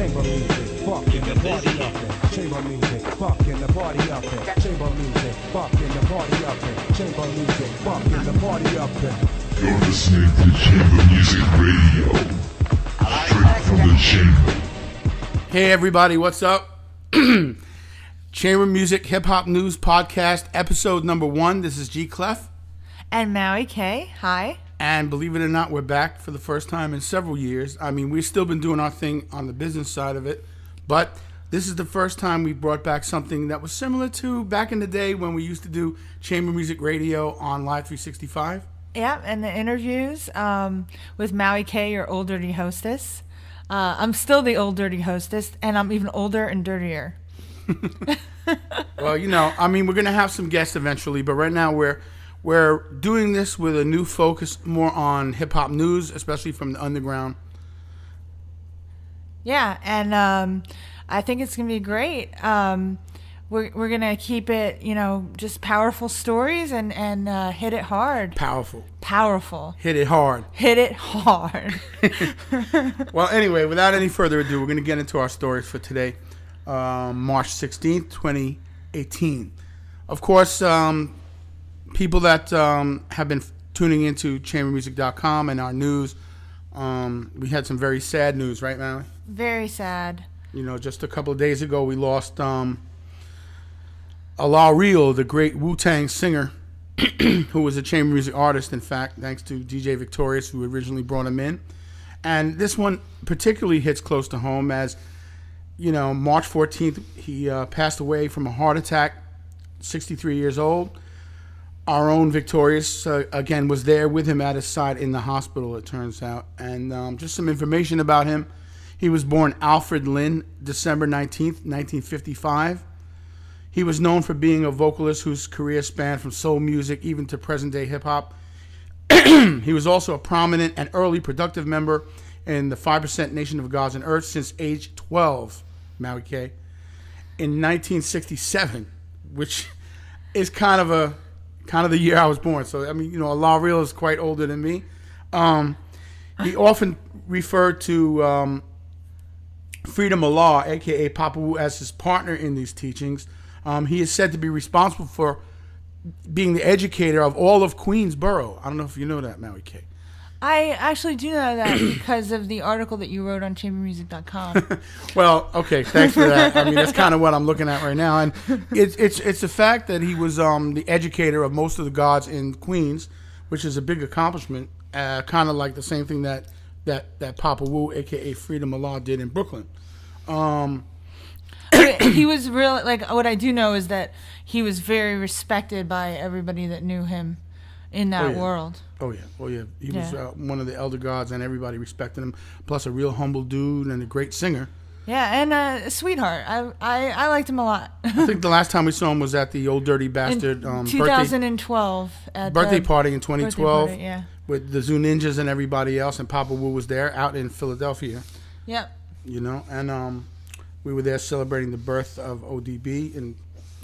Chamber music, fucking the party up there. Chamber music, fucking the party up there. Chamber music, fucking the party up there. Chamber music, fucking the party up there. You're listening to Chambermusik Radio. Straight from the chamber. Hey everybody, what's up? Chambermusik Hip Hop News Podcast, episode number 1. This is G-Clef. And Mowie Kei. Hi. And believe it or not, we're back for the first time in several years. I mean, we've still been doing our thing on the business side of it, but this is the first time we brought back something that was similar to back in the day when we used to do Chambermusik Radio on Live 365. Yeah, and the interviews with Mowie Kei, your old dirty hostess. I'm still the old dirty hostess, and I'm even older and dirtier. Well, you know, I mean, we're going to have some guests eventually, but right now we're doing this with a new focus more on hip-hop news, especially from the underground. Yeah, and I think it's going to be great. We're going to keep it, you know, just powerful stories and hit it hard. Powerful. Hit it hard. Well, anyway, without any further ado, we're going to get into our stories for today, March 16th, 2018. Of course, people that have been tuning into chambermusik.com and our news, we had some very sad news, right, Maui? Very sad. You know, just a couple of days ago, we lost R.I.P, the great Wu-Tang singer, who was a chamber music artist, in fact, thanks to DJ Victorious, who originally brought him in. And this one particularly hits close to home as, you know, March 14th, he passed away from a heart attack, 63 years old. Our own Victorious, again, was there with him at his side in the hospital, it turns out. And just some information about him. He was born Alfred Lynn, December 19th, 1955. He was known for being a vocalist whose career spanned from soul music even to present-day hip-hop. He was also a prominent and early productive member in the 5% Nation of Gods and Earth since age 12, Mowie Kei, in 1967, which is kind of the year I was born. So, I mean, you know, R.I.P is quite older than me. He often referred to Freedom of Law, a.k.a. Papa Wu, as his partner in these teachings. He is said to be responsible for being the educator of all of Queensboro. I don't know if you know that, Mowie Kei. I actually do know that because of the article that you wrote on chambermusik.com. Well, okay, thanks for that. I mean, that's kind of what I'm looking at right now. And it's the fact that he was the educator of most of the gods in Queens, which is a big accomplishment, kind of like the same thing that Papa Wu, a.k.a. Freedom of Law, did in Brooklyn. He was really, like, what I do know is that he was very respected by everybody that knew him in that world. Oh yeah. He was one of the elder gods, and everybody respected him. Plus, a real humble dude and a great singer. Yeah, and a sweetheart. I liked him a lot. I think the last time we saw him was at the Old Dirty Bastard 2012 birthday party in 2012 party, yeah. With the Zoo Ninjas and everybody else, and Papa Wu was there out in Philadelphia. Yep. You know, and we were there celebrating the birth of ODB and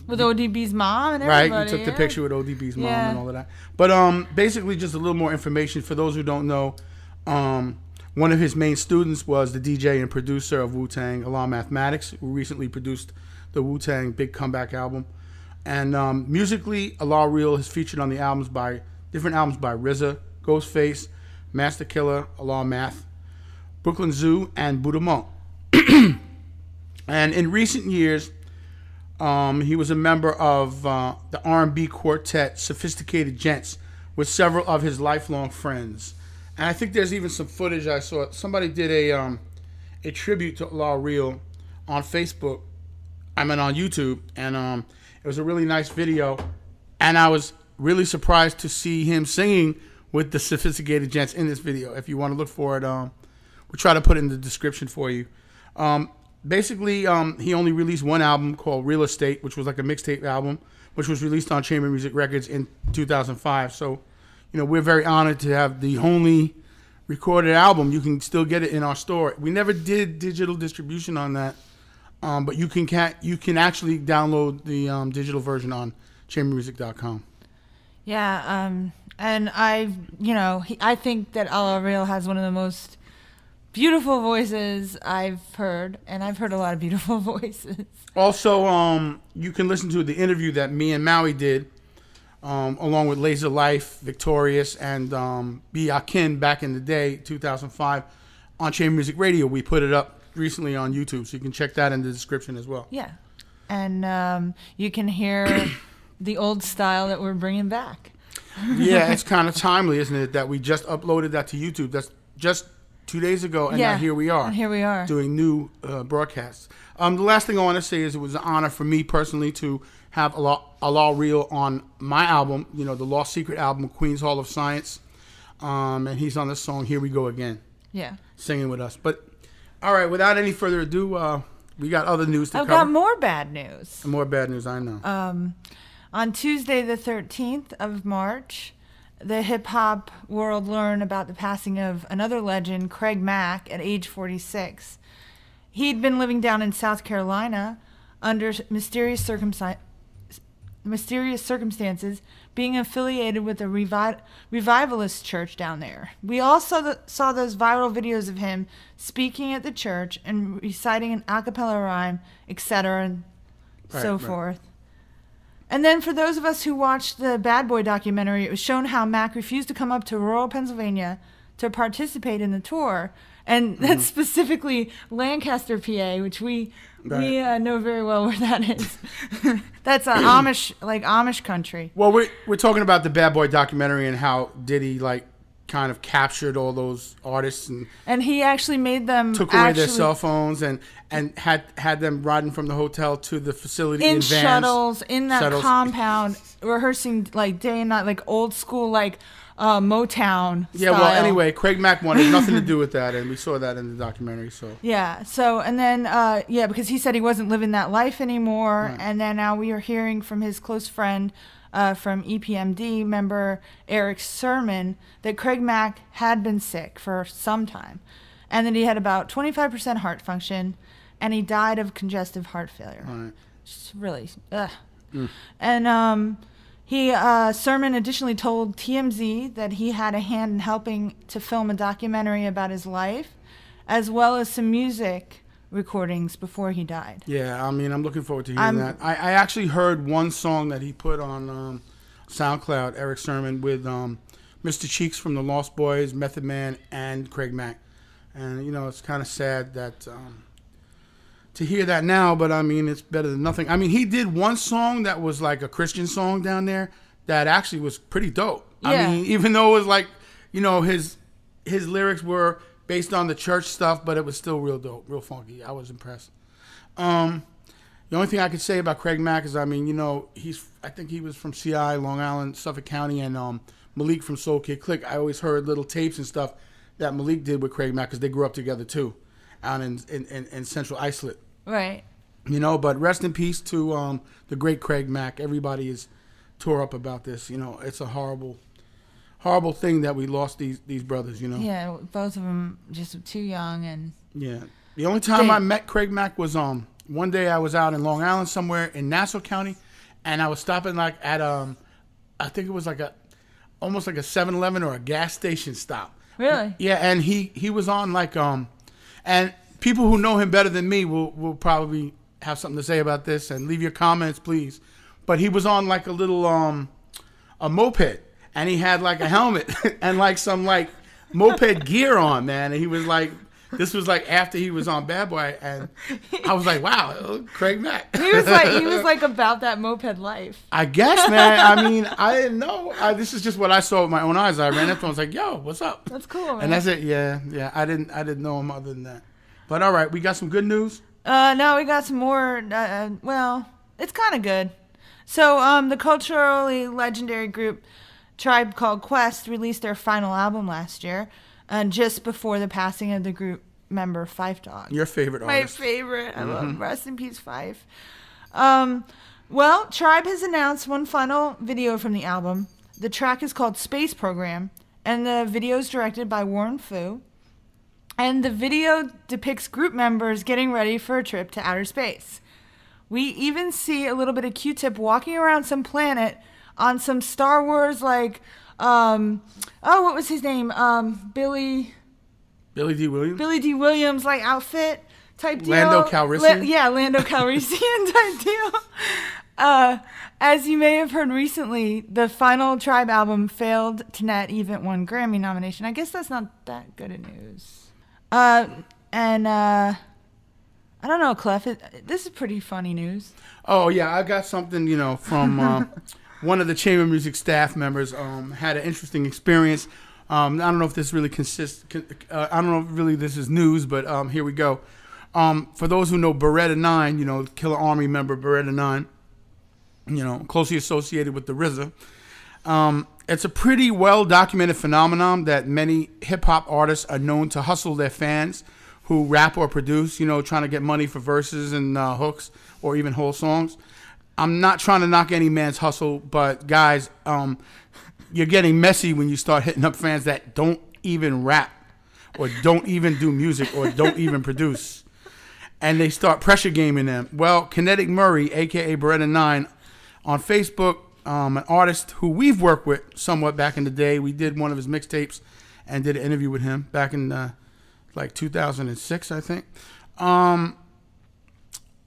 with ODB's mom and everybody. Right, you took the picture with ODB's mom and all of that. But basically, just a little more information for those who don't know. One of his main students was the DJ and producer of Wu-Tang, Alon Mathematics, who recently produced the Wu-Tang Big Comeback album. And musically, R.I.P is featured on the different albums by RZA, Ghostface, Master Killer, Alon Math, Brooklyn Zoo, and Buddha Monk. And in recent years, he was a member of the R&B quartet Sophisticated Gents with several of his lifelong friends. And I think there's even some footage I saw. Somebody did a tribute to R.I.P on Facebook. I mean on YouTube, and it was a really nice video. And I was really surprised to see him singing with the Sophisticated Gents in this video. If you want to look for it, we'll try to put it in the description for you. Basically, he only released one album called Real Estate, which was like a mixtape album, which was released on Chambermusik Records in 2005. So, you know, we're very honored to have the only recorded album. You can still get it in our store. We never did digital distribution on that, but you can actually download the digital version on chambermusik.com. Yeah, and I think that R.I.P has one of the most beautiful voices I've heard, and I've heard a lot of beautiful voices. Also, you can listen to the interview that me and Mowie did, along with Laser Life, Victorious, and B. Akin back in the day, 2005, on Chambermusik Radio. We put it up recently on YouTube, so you can check that in the description as well. Yeah, and you can hear the old style that we're bringing back. Yeah, it's kind of timely, isn't it, that we just uploaded that to YouTube. That's just 2 days ago, and now here we are. And here we are. Doing new broadcasts. The last thing I want to say is it was an honor for me personally to have Allah Real on my album, the Lost Secret album, Queen's Hall of Science. And he's on the song Here We Go Again. Yeah. Singing with us. But, all right, without any further ado, we got other news to cover. I've got more bad news. More bad news, I know. On Tuesday, the 13th of March, the hip-hop world learned about the passing of another legend, Craig Mack, at age 46. He'd been living down in South Carolina under mysterious circumstances, being affiliated with a revivalist church down there. We also saw those viral videos of him speaking at the church and reciting an a cappella rhyme, etc., and so forth. And then for those of us who watched the Bad Boy documentary, it was shown how Mack refused to come up to rural Pennsylvania to participate in the tour. And that's specifically Lancaster, PA, which we know very well where that is. That's Amish country. Well, we're talking about the Bad Boy documentary and how Diddy kind of captured all those artists and he actually made them took away their cell phones and had them riding from the hotel to the facility in vans, shuttles in that compound, rehearsing day and night, old school Motown yeah style. Well, anyway, Craig Mack wanted nothing to do with that, and we saw that in the documentary. And then because he said he wasn't living that life anymore, right. And then now we are hearing from his close friend from EPMD member Eric Sermon that Craig Mack had been sick for some time, and that he had about 25% heart function, and he died of congestive heart failure. Right. Just really, And Sermon additionally told TMZ that he had a hand in helping to film a documentary about his life, as well as some music recordings before he died. Yeah, I'm looking forward to hearing that. I actually heard one song that he put on SoundCloud, Eric Sermon, with Mr. Cheeks from the Lost Boys, Method Man, and Craig Mack. And, it's kind of sad that to hear that now, but, it's better than nothing. He did one song that was like a Christian song down there that actually was pretty dope. Yeah. Even though it was his lyrics were based on the church stuff, but it was still real dope, real funky. I was impressed. The only thing I could say about Craig Mack is, I think he was from CI, Long Island, Suffolk County, and Malik from Soul Kid Click. I always heard little tapes and stuff that Malik did with Craig Mack because they grew up together too, out in Central Islip. Right. But rest in peace to the great Craig Mack. Everybody is tore up about this. It's a horrible thing that we lost these brothers, Yeah, both of them just too young. And yeah. The only time I met Craig Mack was one day I was out in Long Island somewhere in Nassau County, and I was stopping at I think it was almost like a 7-Eleven or a gas station stop. Really? Yeah, and he was on and people who know him better than me will probably have something to say about this, and leave your comments, please. But he was on a little a moped. And he had a helmet and some moped gear on, man. And he was this was after he was on Bad Boy, and I was like, wow, Craig Mack. He was about that moped life. I guess, man. I didn't know. This is just what I saw with my own eyes. I ran up to him, I was like, yo, what's up? That's cool, man. And that's it. Yeah. I didn't know him other than that. But all right, we got some good news. No, we got some more. Well, it's kind of good. So, the culturally legendary group Tribe Called Quest released their final album last year, just before the passing of the group member Phife Dawg. Your favorite artist. My favorite. I love rest in peace, Phife. Well, Tribe has announced one final video from the album. The track is called Space Program, and the video is directed by Warren Fu. And the video depicts group members getting ready for a trip to outer space. We even see a little bit of Q-Tip walking around some planet on some Star Wars what was his name? Billy. Billy D. Williams? Billy D. Williams, like, outfit type deal. Lando Calrissian? Yeah, Lando Calrissian type deal. As you may have heard recently, the final Tribe album failed to net even one Grammy nomination. I guess that's not that good of news. I don't know, Clef. This is pretty funny news. Oh, yeah. I got something, from one of the Chamber Music staff members. Had an interesting experience. I don't know if this really I don't know if really this is news, but here we go. For those who know Beretta 9, Killer Army member Beretta 9, closely associated with the RZA. It's a pretty well-documented phenomenon that many hip-hop artists are known to hustle their fans who rap or produce, trying to get money for verses and hooks or even whole songs. I'm not trying to knock any man's hustle, but guys, you're getting messy when you start hitting up fans that don't even rap or don't even do music or don't even produce. And they start pressure gaming them. Well, Kinetic Murray, a.k.a. Beretta 9, on Facebook, an artist who we've worked with somewhat back in the day. We did one of his mixtapes and did an interview with him back in 2006, I think.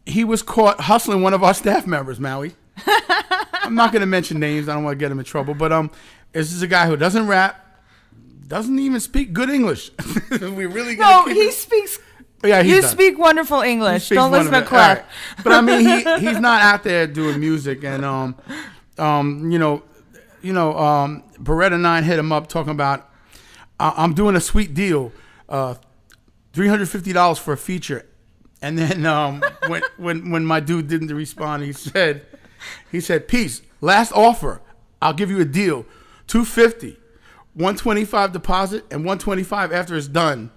He was caught hustling one of our staff members, Mowie. I'm not going to mention names. I don't want to get him in trouble. But this is a guy who doesn't rap, doesn't even speak good English. We really he speaks. Yeah, you speak wonderful English. Don't listen to Clef. Right. But I mean, he's not out there doing music, and Beretta 9 hit him up talking about, I'm doing a sweet deal, $350 for a feature, and then when my dude didn't respond, he said, peace, last offer, I'll give you a deal, $250, $125 deposit, and $125 after it's done.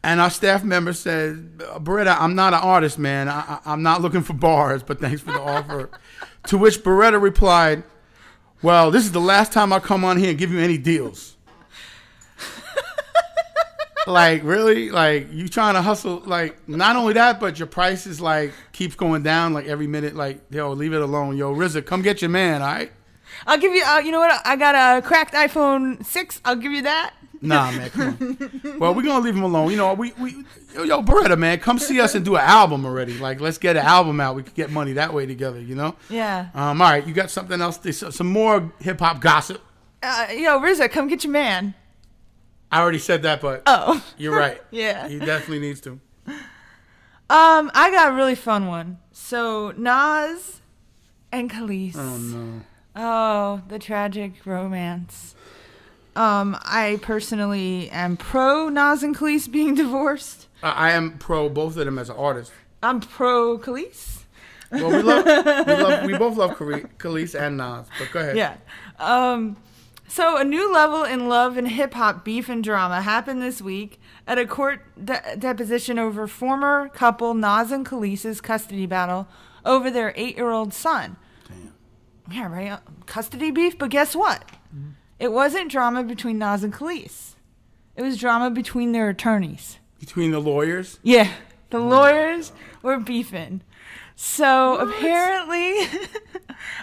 And our staff member said, Beretta, I'm not an artist, man. I'm not looking for bars, but thanks for the offer. To which Beretta replied, well, this is the last time I come on here and give you any deals. Like, really? Like, you trying to hustle? Like, not only that, but your price is, keeps going down, every minute. Like, yo, leave it alone. Yo, RZA, come get your man, all right? I'll give you, you know what? I got a cracked iPhone 6. I'll give you that. Nah, man, come on. Well, we're going to leave him alone. Yo, Beretta, man, come see us and do an album already. Let's get an album out. We could get money that way together, Yeah. All right, you got something else? Some more hip-hop gossip? Yo, RZA, come get your man. I already said that, but you're right. Yeah. He definitely needs to. I got a really fun one. So, Nas and Kelis. Oh, no. Oh, the tragic romance. I personally am pro Nas and Kelis being divorced. I am pro both of them as an artist. I'm pro Kelis. Well, we both love Kelis and Nas, but go ahead. Yeah. So a new level in love and hip-hop beef and drama happened this week at a court deposition over former couple Nas and Kelis' custody battle over their 8-year-old son. Damn. Yeah, right? Custody beef, but guess what? Mm-hmm. It wasn't drama between Nas and Kelis. It was drama between their attorneys. Between the lawyers? Yeah. The lawyers were beefing. So apparently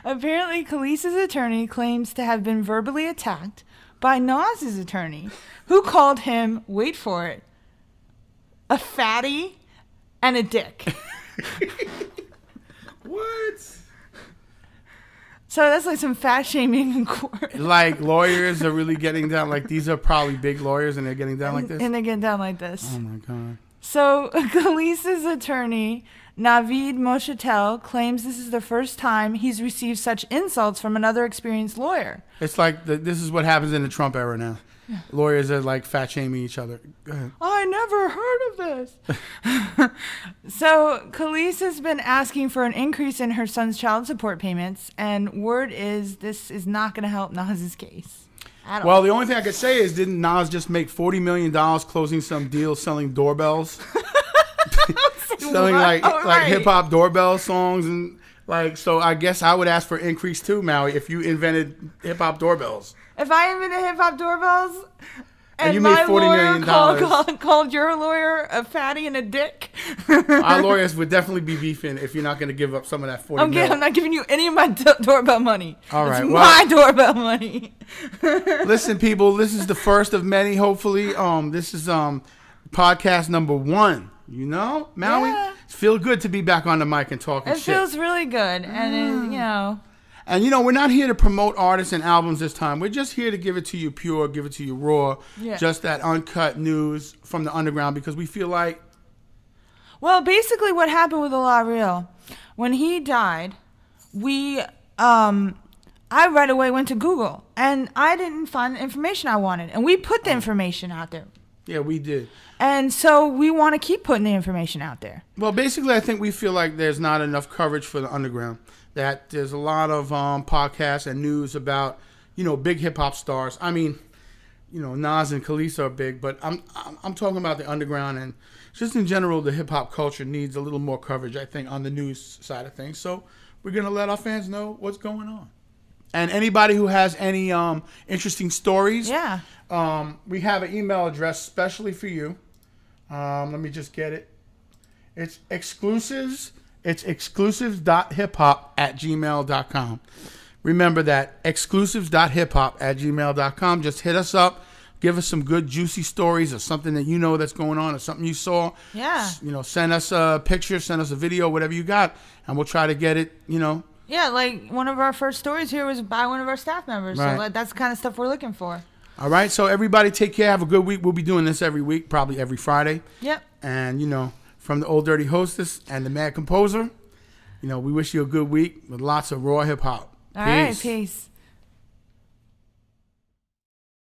Kelis' attorney claims to have been verbally attacked by Nas's attorney, who called him, wait for it, a fatty and a dick. What? So that's some fat shaming in court. Lawyers are really getting down, these are probably big lawyers and they're getting down like this? And they get down like this. Oh my God. So Kelis' attorney, Naveed Moshatel, claims this is the first time he's received such insults from another experienced lawyer. It's this is what happens in the Trump era now. Yeah. Lawyers are fat shaming each other. Go ahead. I never heard of this. So Kelis has been asking for an increase in her son's child support payments, and word is this is not going to help Nas's case. Well, the only thing I could say is, didn't Nas just make $40 million closing some deals selling doorbells? Selling hip hop doorbell songs and so I guess I would ask for increase too, Mowie, if you invented hip hop doorbells. If I invented hip hop doorbells and you made $40 million called your lawyer a fatty and a dick. Our lawyers would definitely be beefing if you're not going to give up some of that $40 million. I'm not giving you any of my doorbell money. All right, it's my doorbell money. Listen, people, this is the first of many. Hopefully, this is podcast number 1. You know, Mowie? Yeah. It feels good to be back on the mic and talking shit. It feels really good. And, you know. And, you know, we're not here to promote artists and albums this time. We're just here to give it to you pure, give it to you raw. Yeah. Just that uncut news from the underground because we feel like... Well, basically what happened with R.I.P, when he died, I right away went to Google, and I didn't find the information I wanted. And we put the information out there. Yeah, we did. And so we want to keep putting the information out there. Well, basically, I think we feel like there's not enough coverage for the underground. That there's a lot of podcasts and news about, you know, big hip-hop stars. I mean, you know, Nas and Kelis are big, but I'm talking about the underground and just in general, the hip-hop culture needs a little more coverage, I think, on the news side of things. So we're going to let our fans know what's going on. And anybody who has any interesting stories, we have an email address specially for you. Let me just get it. It's exclusives. It's exclusives.hiphop@gmail.com. Remember that, exclusives.hiphop@gmail.com. Just hit us up. Give us some good, juicy stories or something that you know that's going on or something you saw. Yeah. You know, send us a picture, send us a video, whatever you got, and we'll try to get it, you know. Yeah, like one of our first stories here was by one of our staff members. Right. So that's the kind of stuff we're looking for. All right, so everybody take care. Have a good week. We'll be doing this every week, probably every Friday. Yep. And, you know, from the Old Dirty Hostess and the Mad Composer, you know, we wish you a good week with lots of raw hip-hop. All right, peace.